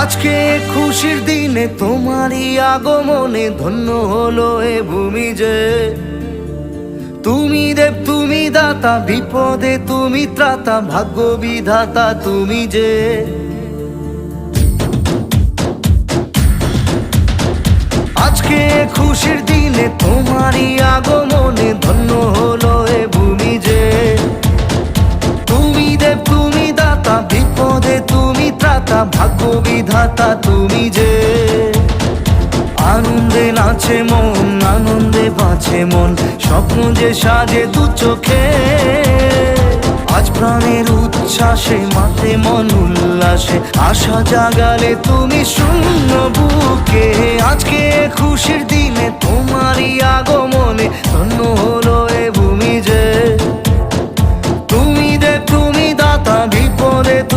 আজকে খুশির দিনে তোমারই আগমনে ধন্য হলো এ ভূমি যে। তুমি দেব তুমি দাতা, বিপদে তুমি ত্রাতা, ভাগ্য বিধাতা তুমি যে। আজকে খুশির দিনে তোমারই আগমনে ধন্য হলো এ ভূমি যে। তুমি দেব তুমি দাতা, বিপদে তুমি ত্রাতা, ভাগ্য বিধাতা তুমি যে। আনন্দে নাচে মন, আনন্দে বাঁচে মন, স্বপ্ন যে সাজে দু চোখে। আজ প্রাণের উচ্ছ্বাসে মাতে মন উল্লাসে, আশা জাগালে তুমি শূন্য বুকে। আজকে খুশির দিনে তোমারই আগমনে ধন্য হলো এ ভূমি যে।